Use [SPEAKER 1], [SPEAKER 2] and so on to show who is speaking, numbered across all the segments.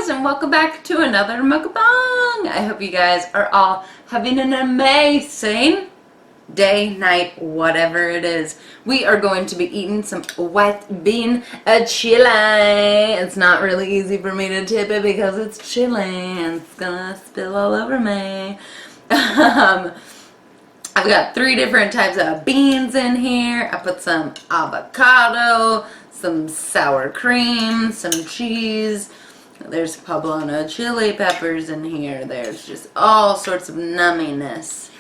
[SPEAKER 1] guys, and welcome back to another mukbang. I hope you guys are all having an amazing day, night, whatever it is. We are going to be eating some white bean chili. It's not really easy for me to tip it because it's chili and it's gonna spill all over me. I've got 3 different types of beans in here. I put some avocado, some sour cream, some cheese. There's poblano chili peppers in here. There's just all sorts of numminess.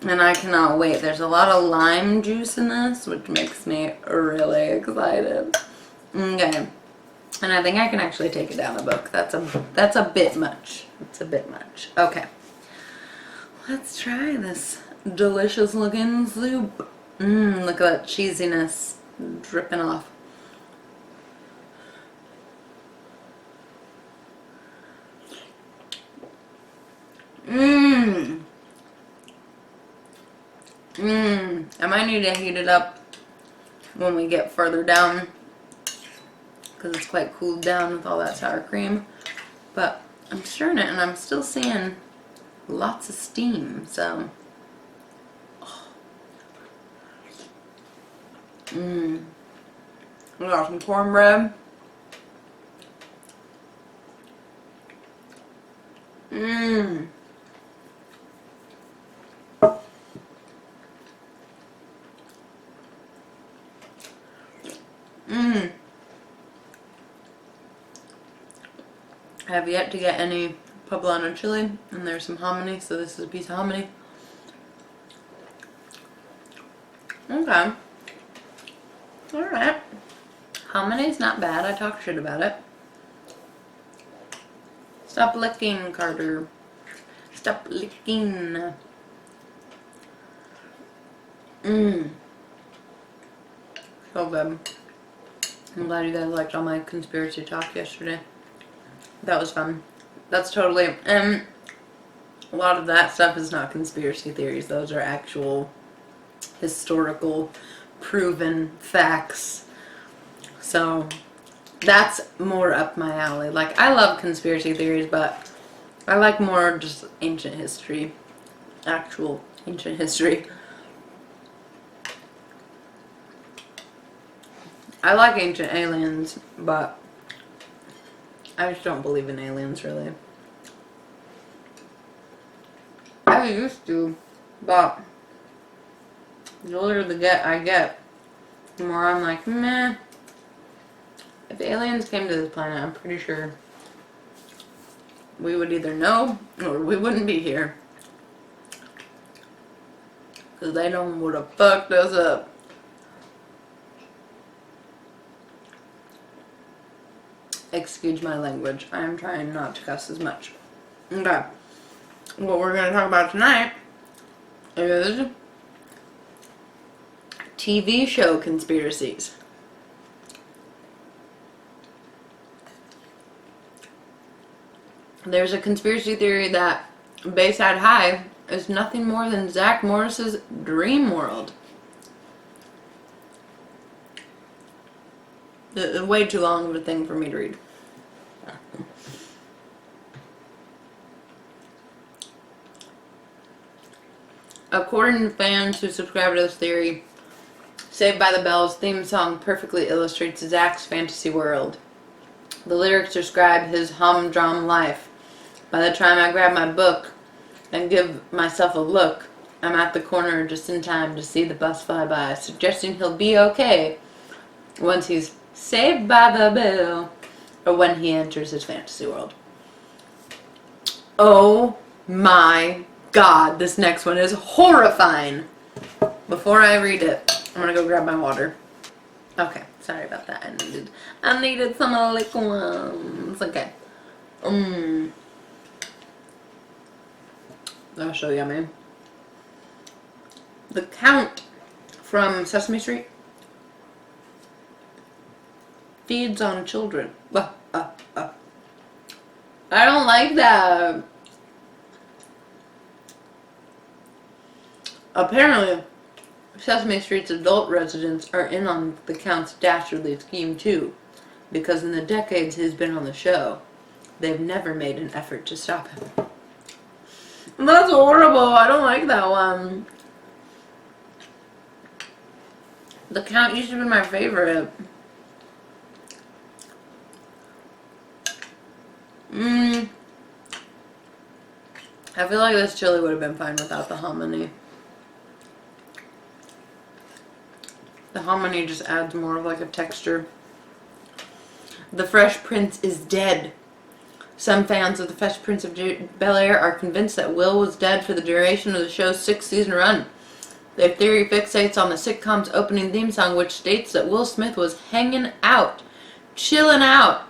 [SPEAKER 1] And I cannot wait. There's a lot of lime juice in this, which makes me really excited. Okay. And I think I can actually take it down a book. That's a bit much. It's a bit much. Okay. Let's try this delicious looking soup. Look at that cheesiness dripping off. I might need to heat it up when we get further down because it's quite cooled down with all that sour cream. But I'm stirring it and I'm still seeing lots of steam, so. We got some cornbread. I have yet to get any poblano chili, and there's some hominy, so this is a piece of hominy. Okay. Alright. Hominy's not bad. I talk shit about it. Stop licking, Carter. Stop licking. So good. I'm glad you guys liked all my conspiracy talk yesterday. That was fun. That's totally, a lot of that stuff is not conspiracy theories. Those are actual historical proven facts. So that's more up my alley. Like, I love conspiracy theories, but I like more just ancient history. Actual ancient history. I like ancient aliens, but I just don't believe in aliens, really. I used to, but the older I get, the more I'm like, meh. If aliens came to this planet, I'm pretty sure we would either know or we wouldn't be here. Because they know what have fucked us up. Excuse my language. I'm trying not to cuss as much. Okay. What we're going to talk about tonight is TV show conspiracies. There's a conspiracy theory that Bayside High is nothing more than Zach Morris's dream world. Way too long of a thing for me to read. According to fans who subscribe to this theory, Saved by the Bell's theme song perfectly illustrates Zach's fantasy world. The lyrics describe his humdrum life. By the time I grab my book and give myself a look, I'm at the corner just in time to see the bus fly by, suggesting he'll be okay once he's saved by the bell, or when he enters his fantasy world. Oh my God, this next one is horrifying. Before I read it, I'm gonna go grab my water. Okay, sorry about that. I needed some liquids. Okay. That's so yummy. The Count from Sesame Street feeds on children. I don't like that. Apparently, Sesame Street's adult residents are in on the Count's dastardly scheme too, because in the decades he's been on the show, they've never made an effort to stop him. That's horrible. I don't like that one. The Count used to be my favorite. I feel like this chili would have been fine without the hominy. The hominy just adds more of like a texture. The Fresh Prince is dead. Some fans of The Fresh Prince of Bel-Air are convinced that Will was dead for the duration of the show's 6-season run. Their theory fixates on the sitcom's opening theme song, which states that Will Smith was hanging out, chilling out,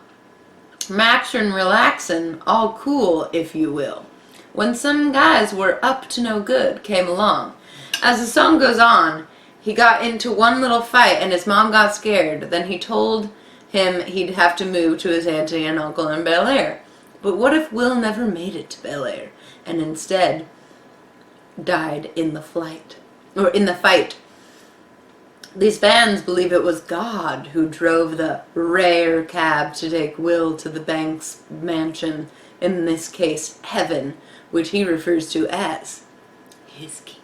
[SPEAKER 1] maxing, relaxing, all cool, if you will, when some guys were up to no good came along. As the song goes on, he got into one little fight and his mom got scared. Then he told him he'd have to move to his auntie and uncle in Bel-Air. But what if Will never made it to Bel-Air and instead died in the fight? These fans believe it was God who drove the rare cab to take Will to the Banks mansion, in this case heaven, which he refers to as his kingdom.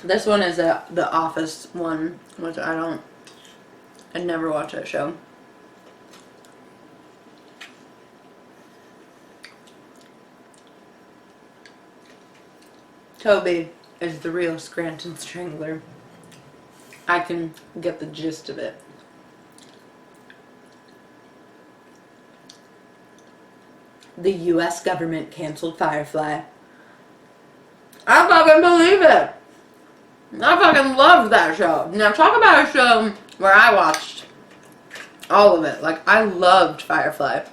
[SPEAKER 1] This one is the Office one, which I never watch that show. Toby is the real Scranton Strangler. I can get the gist of it. The U.S. government canceled Firefly. I fucking believe it! I fucking loved that show. Now talk about a show where I watched all of it. Like, I loved Firefly.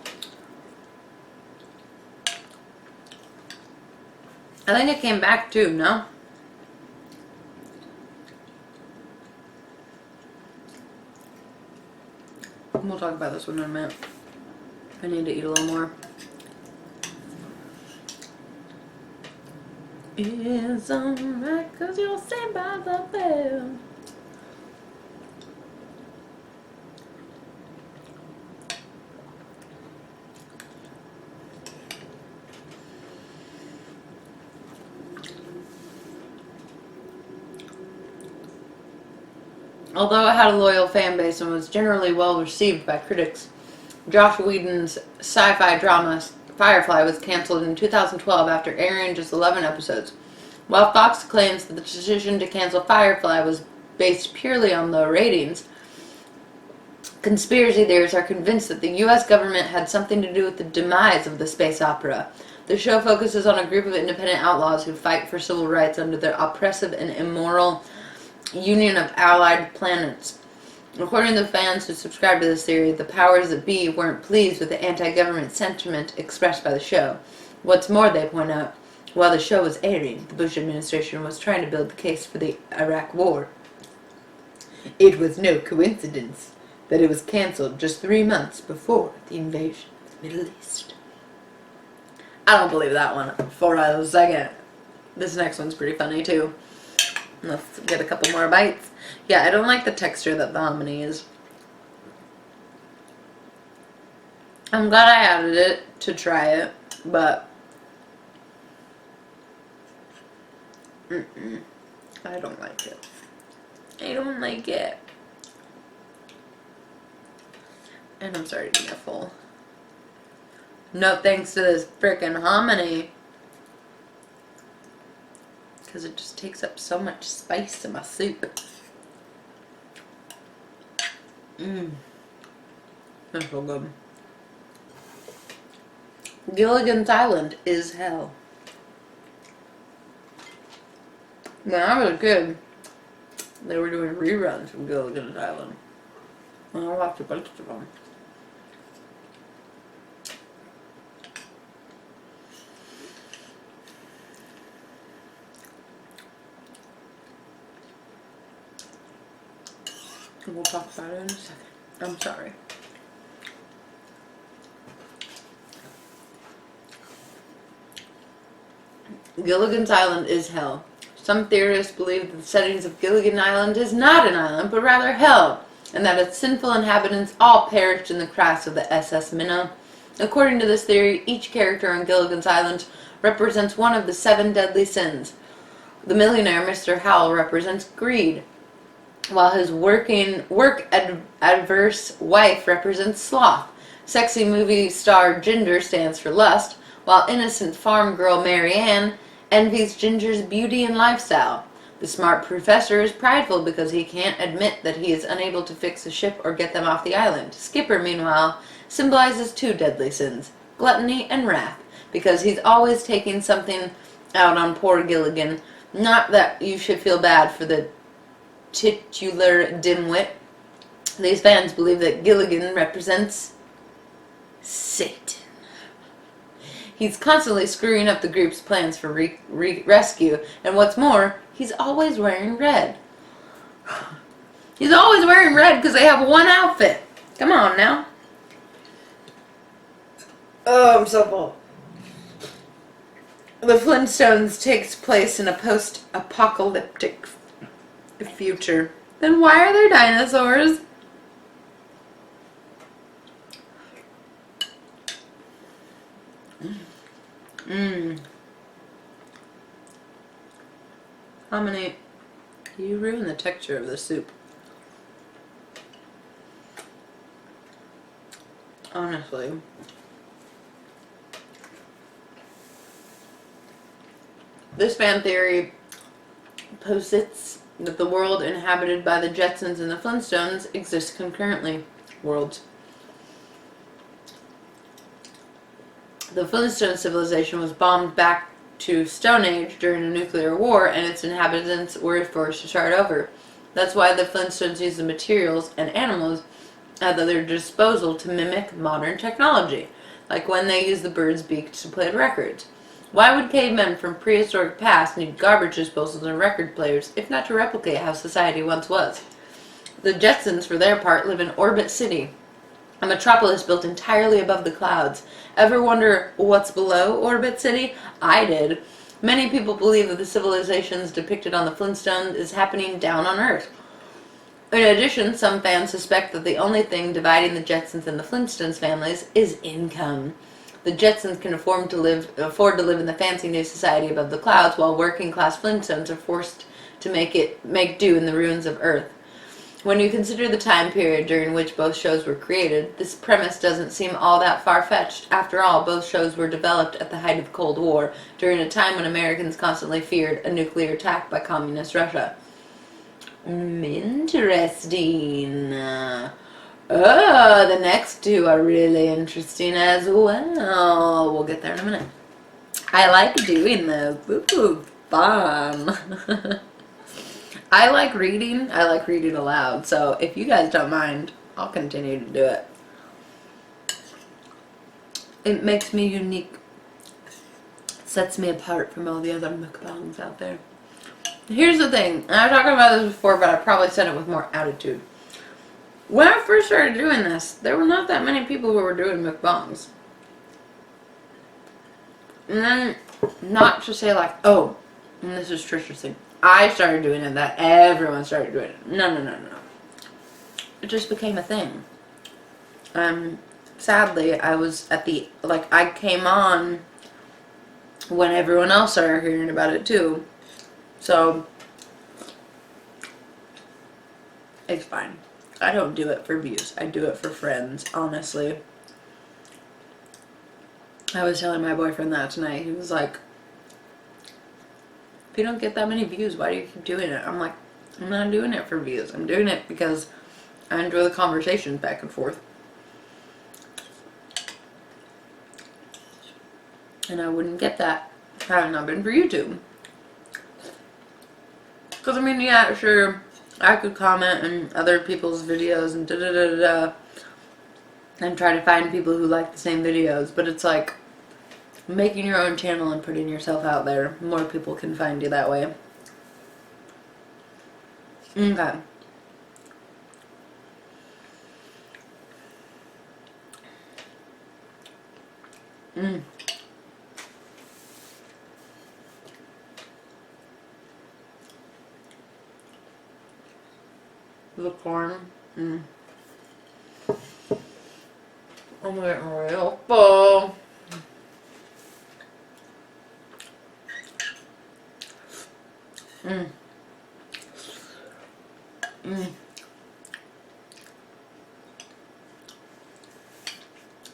[SPEAKER 1] I think it came back too, no? We'll talk about this one in a minute. I need to eat a little more. It's alright, 'cause you'll stand by the bell. Although it had a loyal fan base and was generally well received by critics, Joss Whedon's sci-fi drama Firefly was canceled in 2012 after airing just 11 episodes. While Fox claims that the decision to cancel Firefly was based purely on low ratings, conspiracy theorists are convinced that the U.S. government had something to do with the demise of the space opera. The show focuses on a group of independent outlaws who fight for civil rights under the oppressive and immoral Union of Allied Planets. According to the fans who subscribe to this theory, the powers that be weren't pleased with the anti-government sentiment expressed by the show. What's more, they point out, while the show was airing, the Bush administration was trying to build the case for the Iraq War. It was no coincidence that it was cancelled just 3 months before the invasion of the Middle East. I don't believe that one for a second. This next one's pretty funny too. Let's get a couple more bites. Yeah, I don't like the texture that the hominy is. I'm glad I added it to try it, but I don't like it. I don't like it. And I'm starting to get full. No thanks to this frickin' hominy. Because it just takes up so much spice in my soup. That's so good. Gilligan's Island is hell. When I was a kid, they were doing reruns of Gilligan's Island. And I watched a bunch of them. We'll talk about it in a second. I'm sorry. Gilligan's Island is hell. Some theorists believe that the settings of Gilligan Island is not an island, but rather hell, and that its sinful inhabitants all perished in the crash of the SS Minnow. According to this theory, each character on Gilligan's Island represents one of the 7 deadly sins. The millionaire, Mr. Howell, represents greed, while his work-adverse wife represents sloth. Sexy movie star Ginger stands for lust, while innocent farm girl Mary Ann envies Ginger's beauty and lifestyle. The smart professor is prideful because he can't admit that he is unable to fix a ship or get them off the island. Skipper, meanwhile, symbolizes 2 deadly sins, gluttony and wrath, because he's always taking something out on poor Gilligan. Not that you should feel bad for the titular dimwit. These fans believe that Gilligan represents Satan. He's constantly screwing up the group's plans for rescue, and what's more, he's always wearing red. He's always wearing red because they have one outfit. Come on now. Oh, I'm so full. The Flintstones takes place in a post-apocalyptic future. Then why are there dinosaurs? How many? You ruin the texture of the soup. Honestly. This fan theory posits that the world inhabited by the Jetsons and the Flintstones exists concurrently. Worlds. The Flintstone civilization was bombed back to Stone Age during a nuclear war, and its inhabitants were forced to start over. That's why the Flintstones use the materials and animals at their disposal to mimic modern technology, like when they use the bird's beak to play records. Why would cavemen from prehistoric past need garbage disposals and record players, if not to replicate how society once was? The Jetsons, for their part, live in Orbit City, a metropolis built entirely above the clouds. Ever wonder what's below Orbit City? I did. Many people believe that the civilizations depicted on the Flintstones is happening down on Earth. In addition, some fans suspect that the only thing dividing the Jetsons and the Flintstones families is income. The Jetsons can afford to live in the fancy new society above the clouds, while working-class Flintstones are forced to make do in the ruins of Earth. When you consider the time period during which both shows were created, this premise doesn't seem all that far-fetched. After all, both shows were developed at the height of the Cold War, during a time when Americans constantly feared a nuclear attack by communist Russia. Interesting. The next 2 are really interesting as well. We'll get there in a minute. I like doing this. This is fun. I like reading. I like reading aloud. So if you guys don't mind, I'll continue to do it. It makes me unique. It sets me apart from all the other mukbangs out there. Here's the thing. And I've talked about this before, but I probably said it with more attitude. When I first started doing this, there were not that many people who were doing mukbangs. And then, not to say like, oh, and this is Trisha's thing, I started doing it, that everyone started doing it. No. It just became a thing. Sadly, I was at the, I came on when everyone else started hearing about it too. So, it's fine. I don't do it for views. I do it for friends, honestly. I was telling my boyfriend that tonight. He was like, if you don't get that many views, why do you keep doing it? I'm like, I'm not doing it for views. I'm doing it because I enjoy the conversations back and forth. And I wouldn't get that had it not been for YouTube. Because, I mean, yeah, sure, I could comment on other people's videos and da-da-da-da-da and try to find people who like the same videos, but it's like making your own channel and putting yourself out there. More people can find you that way. Okay. The corn. I'm getting real full.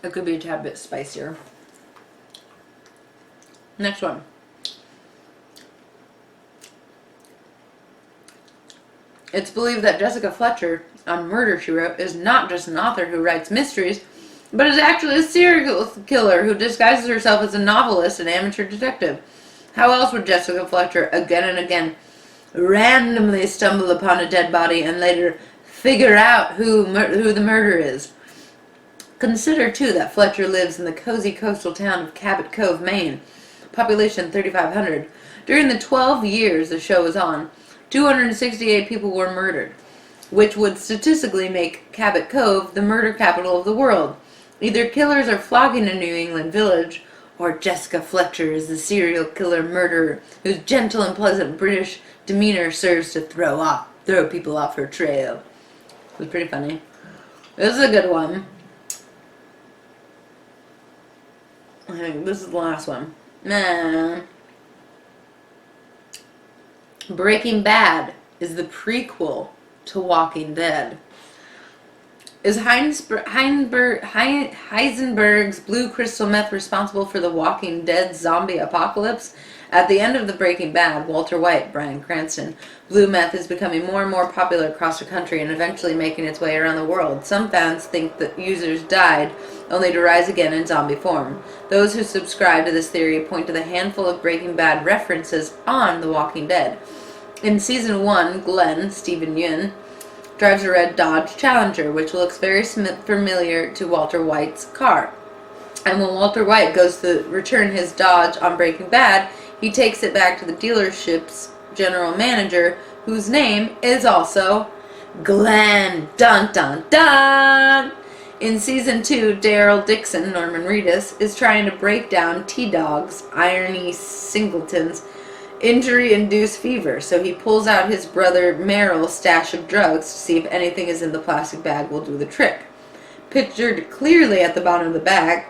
[SPEAKER 1] It could be a tad bit spicier. Next one. It's believed that Jessica Fletcher on Murder, She Wrote is not just an author who writes mysteries, but is actually a serial killer who disguises herself as a novelist and amateur detective. How else would Jessica Fletcher again and again randomly stumble upon a dead body and later figure out who the murderer is? Consider, too, that Fletcher lives in the cozy coastal town of Cabot Cove, Maine, population 3,500. During the 12 years the show was on, 268 people were murdered, which would statistically make Cabot Cove the murder capital of the world. Either killers are flocking to New England Village, or Jessica Fletcher is the serial killer murderer whose gentle and pleasant British demeanor serves to throw people off her trail. It was pretty funny. This is a good one. I think this is the last one. Breaking Bad is the prequel to Walking Dead. Is Heisenberg's blue crystal meth responsible for the Walking Dead zombie apocalypse? At the end of the Breaking Bad, Walter White, Bryan Cranston, blue meth is becoming more and more popular across the country and eventually making its way around the world. Some fans think that users died only to rise again in zombie form. Those who subscribe to this theory point to the handful of Breaking Bad references on The Walking Dead. In Season 1, Glenn, Stephen Yeun, drives a red Dodge Challenger, which looks very familiar to Walter White's car. And when Walter White goes to return his Dodge on Breaking Bad, he takes it back to the dealership's general manager, whose name is also Glenn. Dun dun dun! In Season 2, Daryl Dixon, Norman Reedus, is trying to break down T-Dog's, Irony Singleton's, injury-induced fever, so he pulls out his brother Merrill's stash of drugs to see if anything is in the plastic bag will do the trick. Pictured clearly at the bottom of the bag,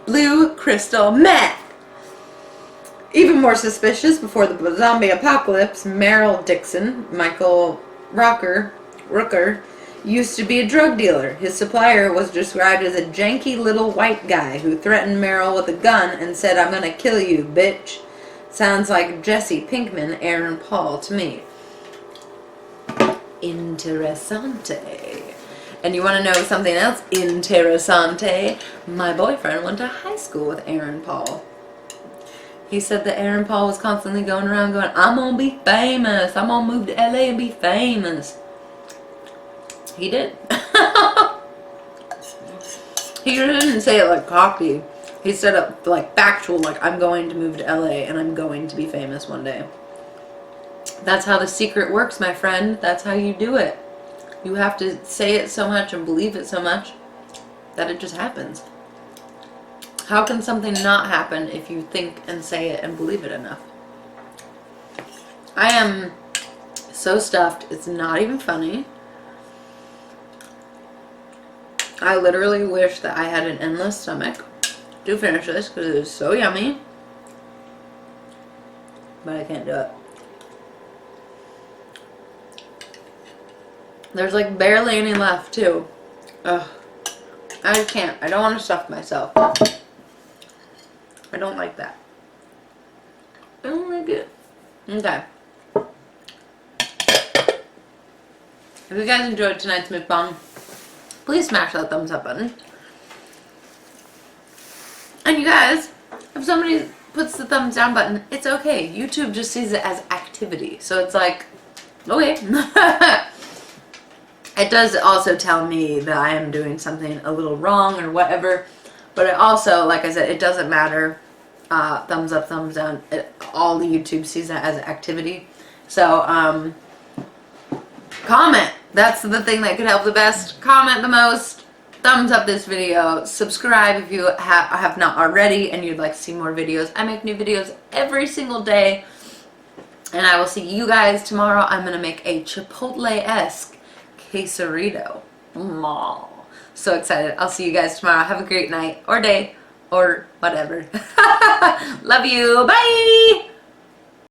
[SPEAKER 1] blue crystal meth. Even more suspicious, before the zombie apocalypse, Merrill Dixon, Michael Rooker, used to be a drug dealer. His supplier was described as a janky little white guy who threatened Merrill with a gun and said, "I'm gonna kill you, bitch." Sounds like Jesse Pinkman, Aaron Paul to me. Interessante. And you want to know something else interessante? My boyfriend went to high school with Aaron Paul. He said that Aaron Paul was constantly going around going, "I'm gonna be famous. I'm gonna move to LA and be famous." He did. He didn't say it like cocky. He said it like factual, like, "I'm going to move to LA and I'm going to be famous one day." That's how The Secret works, my friend. That's how you do it. You have to say it so much and believe it so much that it just happens. How can something not happen if you think and say it and believe it enough? I am so stuffed, it's not even funny. I literally wish that I had an endless stomach to finish this because it is so yummy. But I can't do it. There's like barely any left too. Ugh. I just can't. I don't want to stuff myself. I don't like that. I don't like it. Okay. If you guys enjoyed tonight's mukbang, please smash that thumbs up button. And you guys, if somebody puts the thumbs down button, it's okay. YouTube just sees it as activity. So it's like, okay. It does also tell me that I am doing something a little wrong or whatever. But it also, like I said, it doesn't matter. Thumbs up, thumbs down. All the YouTube sees that as activity. So, comment. That's the thing that could help the best. Comment the most. Thumbs up this video. Subscribe if you have not already and you'd like to see more videos. I make new videos every single day. And I will see you guys tomorrow. I'm going to make a Chipotle-esque quesarito. Mwah. So excited. I'll see you guys tomorrow. Have a great night or day or whatever. Love you. Bye.